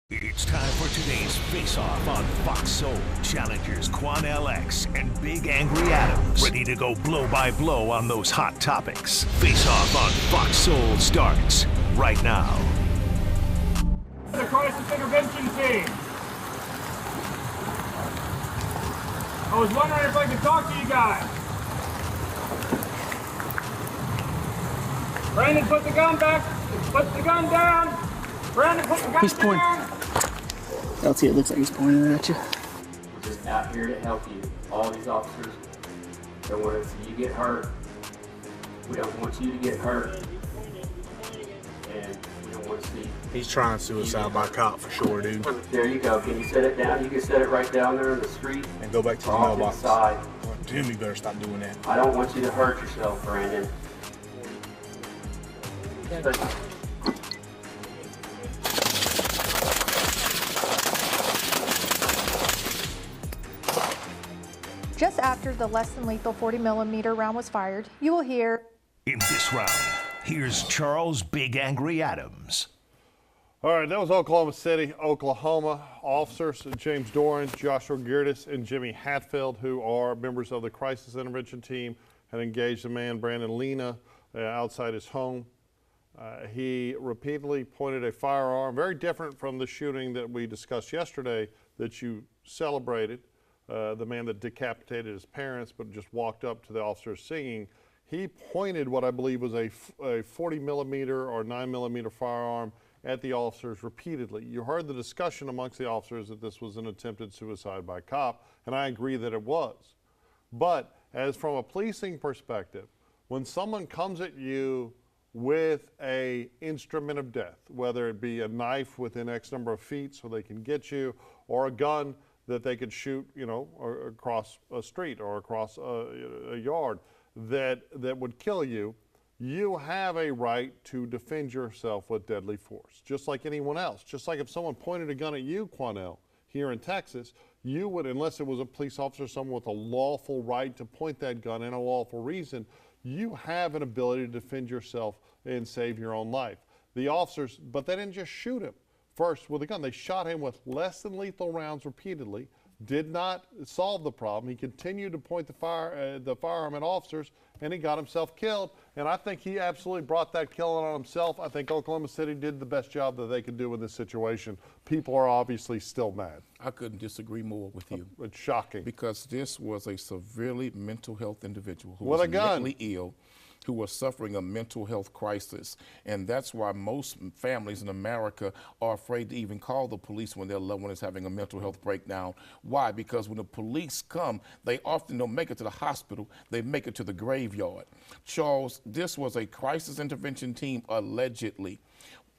It's time for today's face-off on Fox Soul. Challengers Quan LX and Big Angry Adams ready to go blow by blow on those hot topics. Face-off on Fox Soul starts right now. The crisis intervention team. I was wondering if I could talk to you guys. Brandon, put the gun back. Put the gun down. Brandon, put the gun down. LT, it looks like he's pointing at you. We're just out here to help you. All these officers don't want to see you get hurt. We don't want you to get hurt. And we don't want to see... He's trying suicide by cop for sure, dude. There you go. Can you set it down? You can set it right down there in the street. And go back to the mailbox. Inside. Tim, you better stop doing that. I don't want you to hurt yourself, Brandon. Just after the less than lethal 40mm round was fired, you will hear... In this round, here's Charles Big Angry Adams. All right, that was Oklahoma City, Oklahoma. Officers James Doran, Joshua Geertis, and Jimmy Hatfield, who are members of the crisis intervention team, had engaged a man, Brandon Lena, outside his home. He repeatedly pointed a firearm, very different from the shooting that we discussed yesterday that you celebrated. The man that decapitated his parents but just walked up to the officers singing. He pointed what I believe was a 40mm or 9mm firearm at the officers repeatedly. You heard the discussion amongst the officers that this was an attempted suicide by cop, and I agree that it was. But as from a policing perspective, when someone comes at you with an instrument of death, whether it be a knife within X number of feet so they can get you, or a gun that they could shoot, you know, or across a street or across a yard that would kill you, you have a right to defend yourself with deadly force, just like anyone else. Just like if someone pointed a gun at you, Quanell, here in Texas, you would, unless it was a police officer, someone with a lawful right to point that gun and a lawful reason, you have an ability to defend yourself and save your own life. The officers, but they didn't just shoot him first with a gun. They shot him with less than lethal rounds repeatedly, did not solve the problem. He continued to point the firearm at officers, and he got himself killed. And I think he absolutely brought that killing on himself. I think Oklahoma City did the best job that they could do in this situation. People are obviously still mad. I couldn't disagree more with you. It's shocking. Because this was a severely mental health individual who with was a gun. mentally ill, who was suffering a mental health crisis. And that's why most families in America are afraid to even call the police when their loved one is having a mental health breakdown. Why? Because when the police come, they often don't make it to the hospital, they make it to the graveyard. Charles, this was a crisis intervention team, allegedly.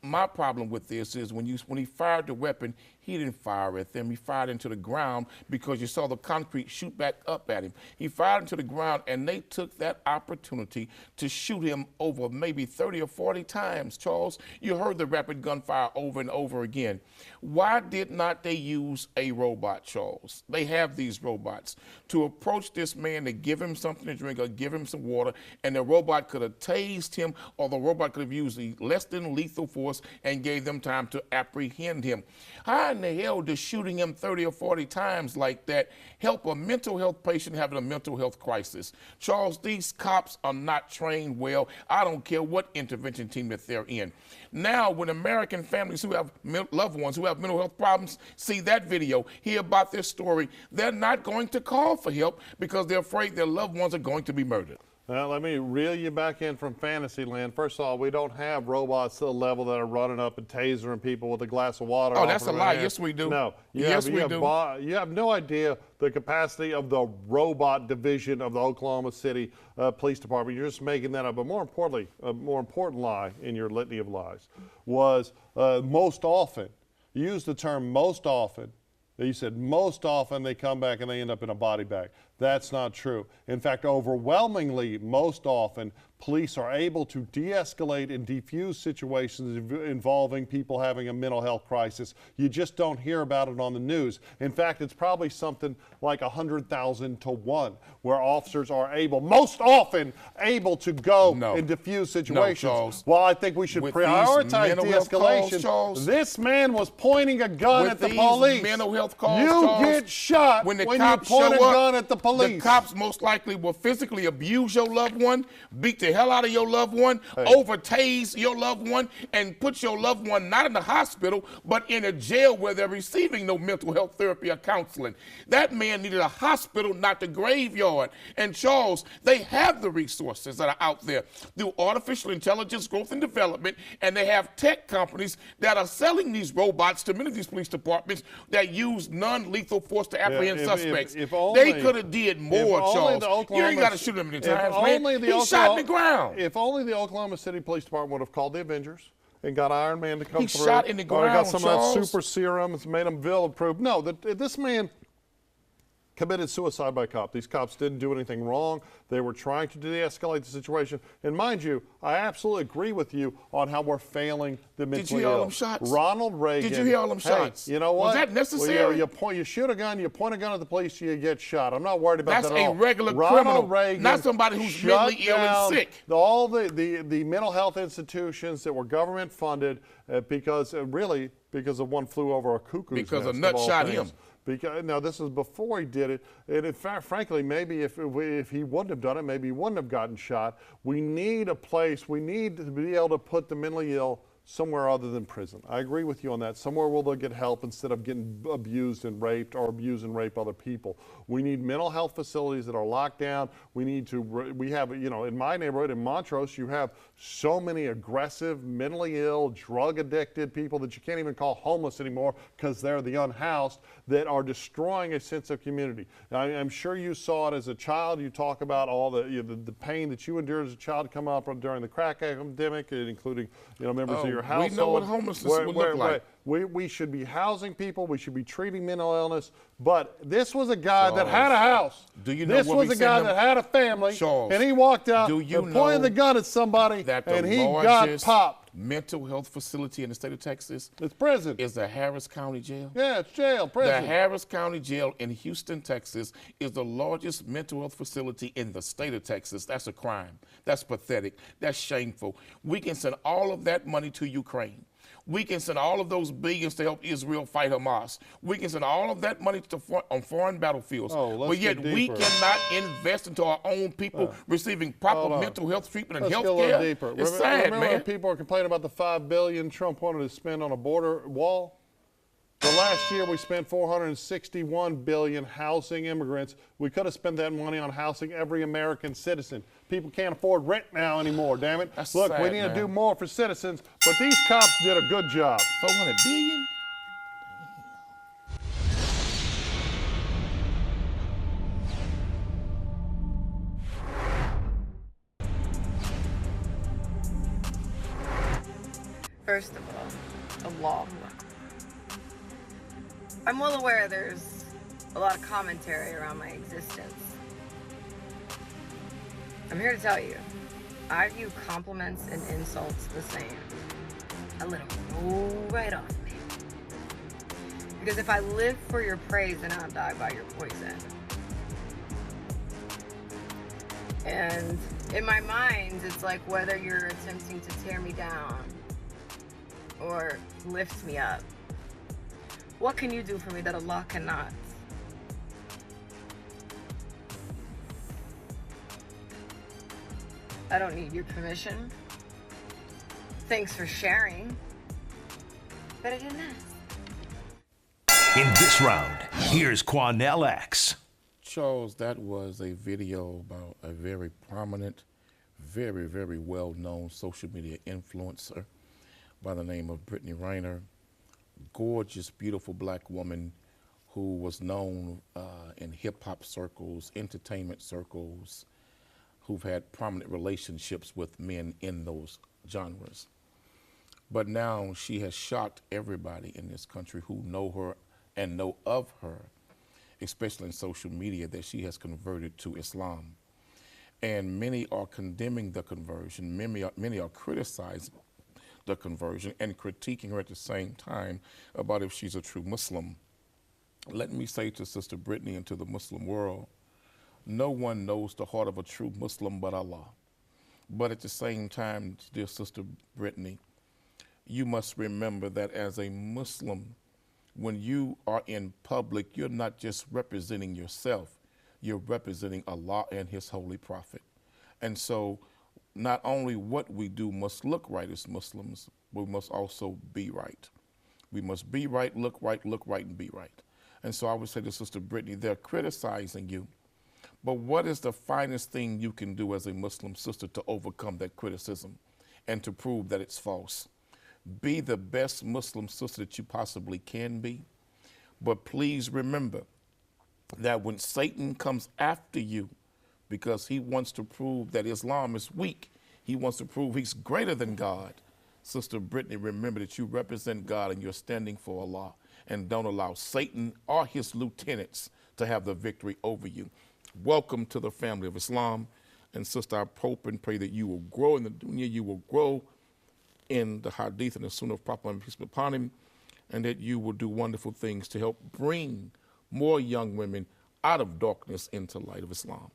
My problem with this is when he fired the weapon, he didn't fire at them. He fired into the ground because you saw the concrete shoot back up at him. He fired into the ground, and they took that opportunity to shoot him over maybe 30 or 40 times. Charles, you heard the rapid gunfire over and over again. Why did not they use a robot, Charles? They have these robots to approach this man to give him something to drink or give him some water, and the robot could have tased him, or the robot could have used the less than lethal force and gave them time to apprehend him. How in the hell does shooting him 30 or 40 times like that help a mental health patient having a mental health crisis? Charles, these cops are not trained well. I don't care what intervention team that they're in. Now, when American families who have loved ones who have mental health problems see that video, hear about this story, they're not going to call for help because they're afraid their loved ones are going to be murdered. Now, let me reel you back in from fantasy land. First of all, we don't have robots to the level that are running up and tasering people with a glass of water. Oh, that's a lie. Yes, we do. No. You have no idea the capacity of the robot division of the Oklahoma City Police Department. You're just making that up. But more importantly, a more important lie in your litany of lies was most often. You used the term most often. You said most often they come back and they end up in a body bag. That's not true. In fact, overwhelmingly, most often, police are able to de-escalate and defuse situations involving people having a mental health crisis. You just don't hear about it on the news. In fact, it's probably something like 100,000 to 1, where officers are able, most often, able to go and defuse situations. Well, I think we should prioritize de-escalation. This man was pointing a gun at the police. Mental health calls, you get shot when you point a gun at the police. The cops most likely will physically abuse your loved one, beat the hell out of your loved one, over-tase your loved one, and put your loved one not in the hospital, but in a jail where they're receiving no mental health therapy or counseling. That man needed a hospital, not the graveyard. And Charles, they have the resources that are out there through artificial intelligence, growth and development, and they have tech companies that are selling these robots to many of these police departments that use non-lethal force to apprehend suspects. They could have did more, Charles. You ain't got to shoot him many times, man. He shot in the ground. If only the Oklahoma City Police Department would have called the Avengers and got Iron Man to come through. He shot in the ground, or got some Charles. of that super serum and made him villain-proof. No, this man committed suicide by cop. These cops didn't do anything wrong. They were trying to de-escalate the situation. And mind you, I absolutely agree with you on how we're failing the mentally ill. Did you hear all them shots? Ronald Reagan. Did you hear all them shots? You know what? Was that necessary? Well, you shoot a gun, you point a gun at the police, you get shot. I'm not worried about that at all. That's a regular Ronald criminal, Reagan not somebody who's mentally ill and sick. All the mental health institutions that were government funded because of one flew over a cuckoo's nest. Because a nut shot him. Now, this is before he did it, and in fact, frankly, maybe if he wouldn't have done it, maybe he wouldn't have gotten shot. We need a place, we need to be able to put the mentally ill somewhere other than prison. I agree with you on that. Somewhere where they'll get help instead of getting abused and raped or abuse and rape other people. We need mental health facilities that are locked down. We have, in my neighborhood in Montrose, you have so many aggressive, mentally ill, drug addicted people that you can't even call homeless anymore because they're the unhoused that are destroying a sense of community. Now, I'm sure you saw it as a child. You talk about all the pain that you endured as a child come up during the crack epidemic, including members of your household. We know what homelessness would look like. We should be housing people. We should be treating mental illness. But this was a guy that had a house. Do you know this was a guy that had a family, Charles, and he walked out and pointed the gun at somebody, and he got popped. Mental health facility in the state of Texas. It's prison. Is the Harris County Jail. Yeah, it's jail, prison. The Harris County Jail in Houston, Texas is the largest mental health facility in the state of Texas. That's a crime. That's pathetic. That's shameful. We can send all of that money to Ukraine. We can send all of those billions to help Israel fight Hamas. We can send all of that money on foreign battlefields. But yet we cannot invest into our own people receiving proper mental health treatment and health care. Let's go a little deeper. It's sad, remember man. when people are complaining about the $5 billion Trump wanted to spend on a border wall? The last year we spent $461 billion housing immigrants. We could have spent that money on housing every American citizen. People can't afford rent now anymore, damn it. Look, we need to do more for citizens, but these cops did a good job. 400 billion? First of all, Allah. I'm well aware there's a lot of commentary around my existence. I'm here to tell you, I view compliments and insults the same. I let them roll right off me. Because if I live for your praise, then I'll die by your poison. And in my mind, it's like whether you're attempting to tear me down or lift me up. What can you do for me that Allah cannot? I don't need your permission. Thanks for sharing. But I didn't ask. In this round, here's Quanell X. Charles, that was a video about a very prominent, very, very well-known social media influencer by the name of Brittany Renner. Gorgeous, beautiful black woman who was known in hip-hop circles, entertainment circles, who've had prominent relationships with men in those genres. But now she has shocked everybody in this country who know her and know of her. especially in social media, that she has converted to Islam. And many are condemning the conversion. Many are criticizing the conversion and critiquing her at the same time about if she's a true Muslim. Let me say to Sister Brittany and to the Muslim world, no one knows the heart of a true Muslim but Allah. But at the same time, dear Sister Brittany, you must remember that as a Muslim, when you are in public, you're not just representing yourself, you're representing Allah and His holy prophet. And so not only what we do must look right as Muslims, but we must also be right. We must be right, look right, and be right. And so I would say to Sister Brittany, they're criticizing you, but what is the finest thing you can do as a Muslim sister to overcome that criticism and to prove that it's false? Be the best Muslim sister that you possibly can be, but please remember that when Satan comes after you because he wants to prove that Islam is weak, he wants to prove he's greater than God, Sister Brittany, remember that you represent God and you're standing for Allah, and don't allow Satan or his lieutenants to have the victory over you. Welcome to the family of Islam. And sister, I hope and pray that you will grow in the dunya, you will grow in the hadith and the sunnah of Prophet and peace be upon him, and that you will do wonderful things to help bring more young women out of darkness into light of Islam.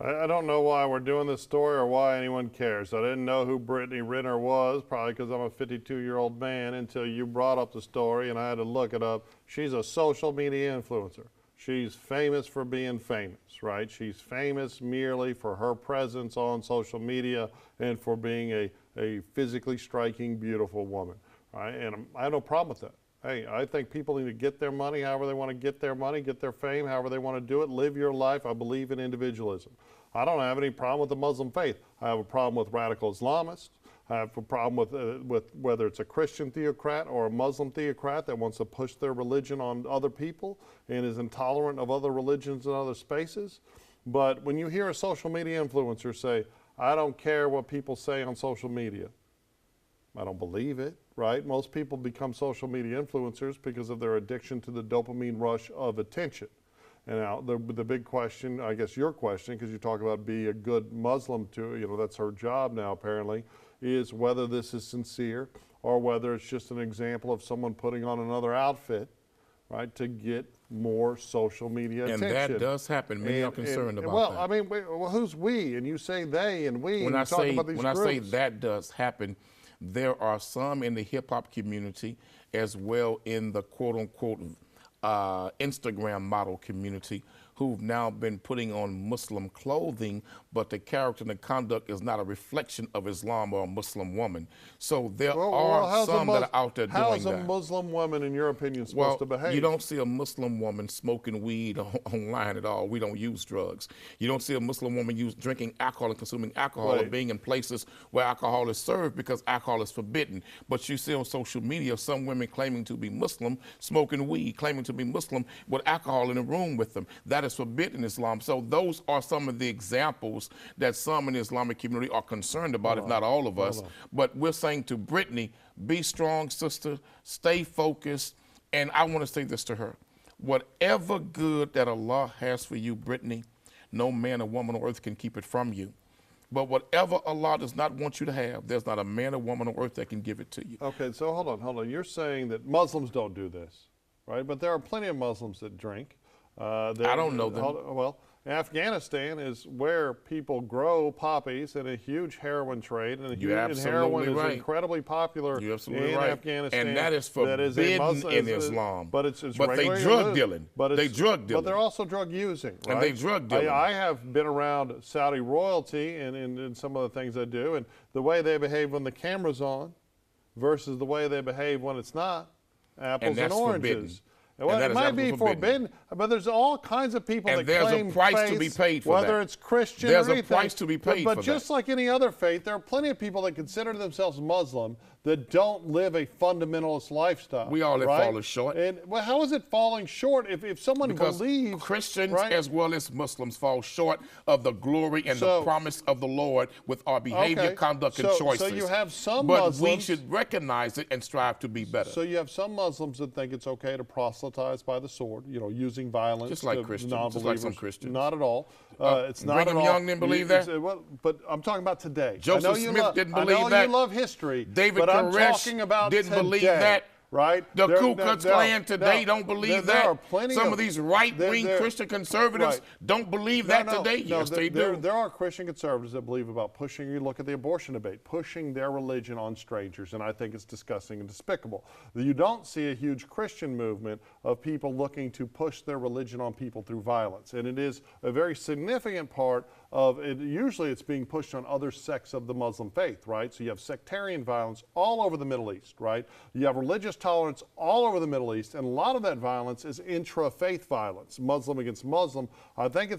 I don't know why we're doing this story or why anyone cares. I didn't know who Brittany Renner was, probably because I'm a 52-year-old man, until you brought up the story and I had to look it up. She's a social media influencer. She's famous for being famous, right? She's famous merely for her presence on social media and for being a physically striking, beautiful woman, right? And I have no problem with that. Hey, I think people need to get their money however they want to get their money, get their fame however they want to do it, live your life. I believe in individualism. I don't have any problem with the Muslim faith. I have a problem with radical Islamists. I have a problem with whether it's a Christian theocrat or a Muslim theocrat that wants to push their religion on other people and is intolerant of other religions and other spaces. But when you hear a social media influencer say, I don't care what people say on social media, I don't believe it, right? Most people become social media influencers because of their addiction to the dopamine rush of attention. And now the big question, I guess your question, because you talk about being a good Muslim too, that's her job now apparently, is whether this is sincere or whether it's just an example of someone putting on another outfit, right, to get more social media attention. And that does happen. Many are concerned about well, that. I mean, well, who's we? And you say they and we. When and I say about these when groups. I say that does happen, there are some in the hip hop community as well in the quote unquote Instagram model community who've now been putting on Muslim clothing, but the character and the conduct is not a reflection of Islam or a Muslim woman. So there are some that are out there doing that. How is a Muslim woman, in your opinion, supposed to behave? You don't see a Muslim woman smoking weed online at all. We don't use drugs. You don't see a Muslim woman drinking alcohol and consuming alcohol or being in places where alcohol is served because alcohol is forbidden. But you see on social media some women claiming to be Muslim, smoking weed, claiming to be Muslim with alcohol in the room with them. That is forbidden in Islam. So those are some of the examples that some in the Islamic community are concerned about, if not all of us. But we're saying to Brittany, be strong, sister, stay focused. And I want to say this to her. Whatever good that Allah has for you, Brittany, no man or woman on earth can keep it from you. But whatever Allah does not want you to have, there's not a man or woman on earth that can give it to you. Okay, so hold on. You're saying that Muslims don't do this, right? But there are plenty of Muslims that drink. I don't know them. Well, Afghanistan is where people grow poppies and a huge heroin trade, and heroin is incredibly popular in Afghanistan. And that is forbidden in Islam. But they drug dealing. But they're also drug using, right? And they drug dealing. I have been around Saudi royalty and some of the things they do, and the way they behave when the camera's on versus the way they behave when it's not, apples and oranges. Forbidden. Well, it might be forbidden, but there's all kinds of people that claim there's a price to be paid for whether that. it's Christian there's or anything. There's a price to be paid for that. But just like any other faith, there are plenty of people that consider themselves Muslim that don't live a fundamentalist lifestyle. We all have right? fallen short. And well, how is it falling short if someone because believes Christians right? as well as Muslims fall short of the glory and the promise of the Lord with our behavior, conduct, and choices. So you have some but Muslims, we should recognize it and strive to be better. So you have some Muslims that think it's okay to proselytize by the sword, you know, using violence. Just like Christians, just like some Christians. Not at all. It's not Brigham at all. Young didn't believe that? Well, but I'm talking about today. Joseph Smith didn't believe that. I know you love history, David but I'm Koresh talking about didn't today, believe that. Right? The Ku Klux Klan today don't believe there that. Are plenty Some of these right-wing Christian conservatives don't believe that today. Yes, they do. There are Christian conservatives that believe about pushing, you look at the abortion debate, pushing their religion on strangers, and I think it's disgusting and despicable. You don't see a huge Christian movement of people looking to push their religion on people through violence, and it is a very significant part of it. Usually it's being pushed on other sects of the Muslim faith, right? So you have sectarian violence all over the Middle East, right? You have religious tolerance all over the Middle East, and a lot of that violence is intra-faith violence, Muslim against Muslim. I think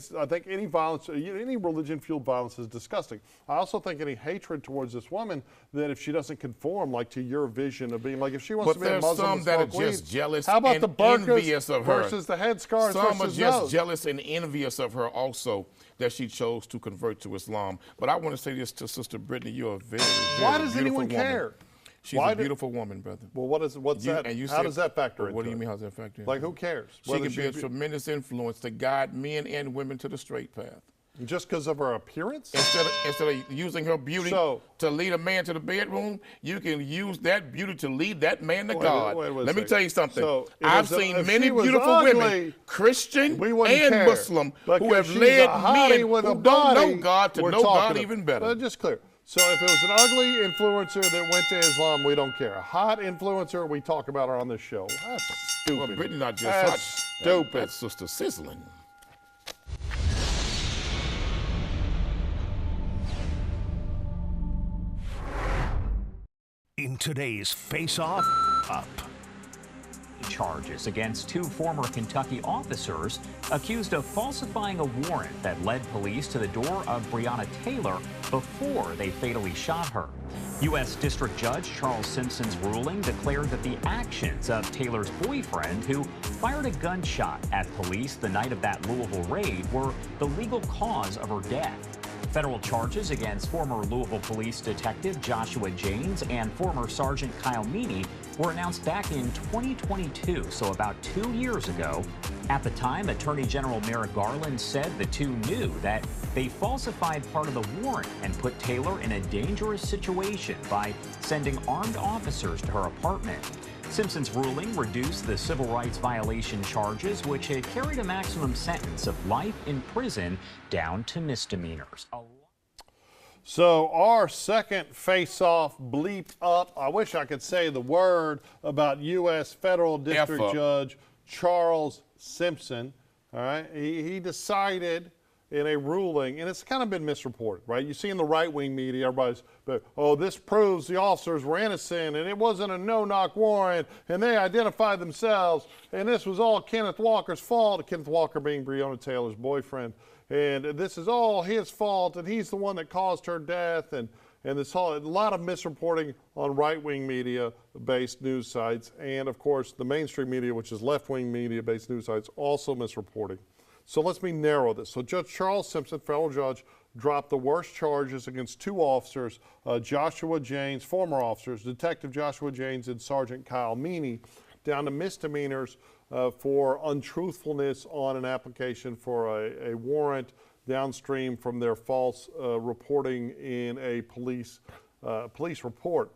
any violence, any religion-fueled violence is disgusting. I also think any hatred towards this woman, that if she doesn't conform like to your vision of being, like if she wants to be a Muslim, some that are just jealous how about and the burqas envious of her versus the headscarves Some versus are just those? jealous and envious of her also that she chose to convert to Islam. But I want to say this to Sister Brittany: you're a very, very Why does beautiful anyone woman. care? She's a beautiful woman, brother. Well, what's that? How does that factor into it? What do you mean, how does that factor in? Like, who cares? She can be a tremendous influence to guide men and women to the straight path. Just because of her appearance? Instead of using her beauty to lead a man to the bedroom, you can use that beauty to lead that man to God. Let me tell you something. I've seen many beautiful women, Christian and Muslim, who have led men who don't know God to know God even better. Just clear. So if it was an ugly influencer that went to Islam, we don't care. A hot influencer, we talk about her on this show. That's stupid. Well, Brittany not just That's hot. stupid. That's Sister Sizzling. In today's face-off, up. Charges against two former Kentucky officers accused of falsifying a warrant that led police to the door of Breonna Taylor before they fatally shot her. U.S. District Judge Charles Simpson's ruling declared that the actions of Taylor's boyfriend, who fired a gunshot at police the night of that Louisville raid, were the legal cause of her death. Federal charges against former Louisville police detective Joshua Janes and former Sergeant Kyle Meany were announced back in 2022, so about 2 years ago. At the time, Attorney General Merrick Garland said the two knew that they falsified part of the warrant and put Taylor in a dangerous situation by sending armed officers to her apartment. Simpson's ruling reduced the civil rights violation charges, which had carried a maximum sentence of life in prison, down to misdemeanors. So our second face-off bleep up. I wish I could say the word about U.S. Federal District Judge Charles Simpson. All right, he decided in a ruling, and it's kind of been misreported, right? You see in the right-wing media, everybody's, oh, this proves the officers were innocent, and it wasn't a no-knock warrant, and they identified themselves, and this was all Kenneth Walker's fault, Kenneth Walker being Breonna Taylor's boyfriend, and this is all his fault, and he's the one that caused her death, and this whole, a lot of misreporting on right-wing media-based news sites, and of course the mainstream media, which is left-wing media-based news sites, also misreporting. So let me narrow this. So Judge Charles Simpson, federal judge, dropped the worst charges against two officers, Joshua Janes, former officers, Detective Joshua Janes and Sergeant Kyle Meany, down to misdemeanors for untruthfulness on an application for a warrant downstream from their false reporting in a police report.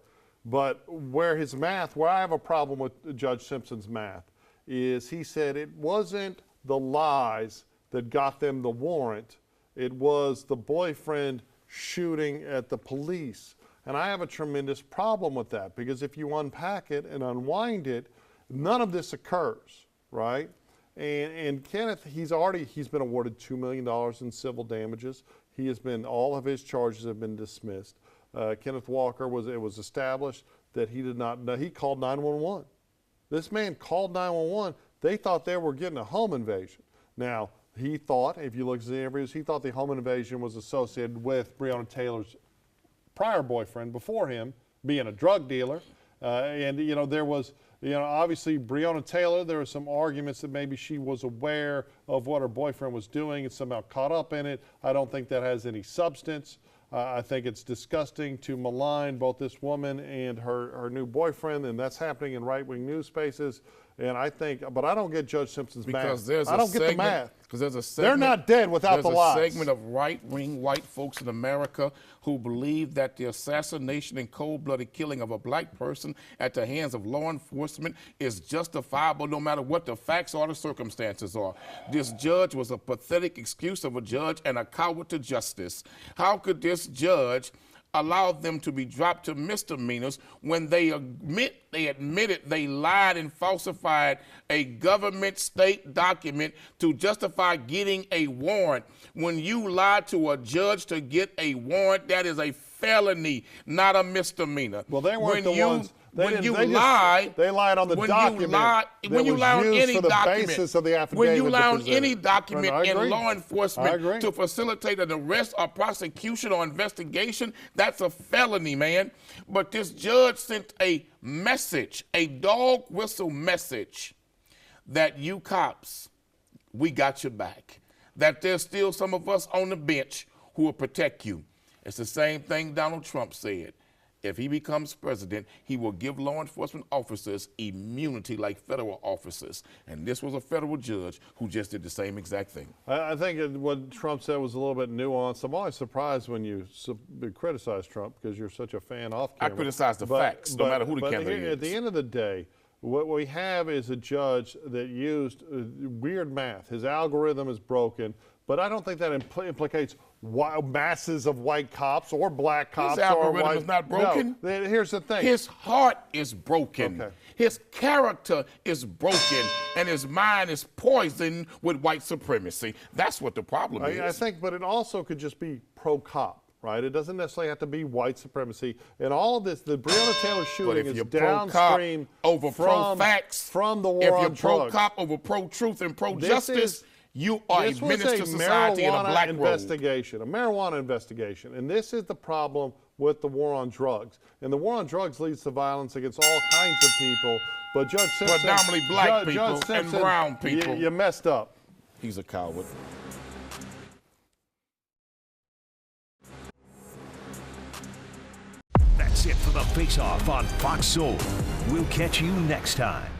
But where I have a problem with Judge Simpson's math is he said it wasn't the lies that got them the warrant. It was the boyfriend shooting at the police. And I have a tremendous problem with that, because if you unpack it and unwind it, none of this occurs, right? And Kenneth, he's been awarded $2 million in civil damages. All of his charges have been dismissed. Kenneth Walker, it was established that he did not know, he called 911. This man called 911. They thought they were getting a home invasion. Now, he thought, if you look at the interviews, he thought the home invasion was associated with Breonna Taylor's prior boyfriend before him, being a drug dealer. And, you know, there was, you know, obviously Breonna Taylor, there were some arguments that maybe she was aware of what her boyfriend was doing and somehow caught up in it. I don't think that has any substance. I think it's disgusting to malign both this woman and her new boyfriend, and that's happening in right-wing news spaces. And I think, but I don't get Judge Simpson's math. I don't get the math. Because there's a segment, they're not dead without the lies. There's a segment of right-wing white folks in America who believe that the assassination and cold-blooded killing of a black person at the hands of law enforcement is justifiable no matter what the facts or the circumstances are. This judge was a pathetic excuse of a judge and a coward to justice. How could this judge allow them to be dropped to misdemeanors when they admitted they lied and falsified a government state document to justify getting a warrant? When you lie to a judge to get a warrant, that is a felony, not a misdemeanor. Well, they weren't the ones. They lied on the document. When you lie on any document, basis of the affidavit when you lie on any document in law enforcement to facilitate an arrest or prosecution or investigation, that's a felony, man. But this judge sent a message, a dog whistle message, that you cops, we got your back. That there's still some of us on the bench who will protect you. It's the same thing Donald Trump said. If he becomes president, he will give law enforcement officers immunity like federal officers. And this was a federal judge who just did the same exact thing. I think what Trump said was a little bit nuanced. I'm always surprised when you criticize Trump because you're such a fan off camera. I criticize the facts, no matter who the candidate is. At the end of the day, what we have is a judge that used weird math. His algorithm is broken. But I don't think that implicates masses of white cops or black cops. His algorithm is not broken. No, here's the thing. His heart is broken. Okay. His character is broken, and his mind is poisoned with white supremacy. That's what the problem is. I think, but it also could just be pro-cop, right? It doesn't necessarily have to be white supremacy. And all of this, the Breonna Taylor shooting is downstream over pro-facts, from the war on drugs. If you're pro-cop over pro-truth and pro-justice, you are a menace to society in a black robe. A marijuana investigation. And this is the problem with the war on drugs. And the war on drugs leads to violence against all kinds of people. But Judge Simpson, predominantly black people and brown people. You messed up. He's a coward. That's it for the Face Off on Fox Soul. We'll catch you next time.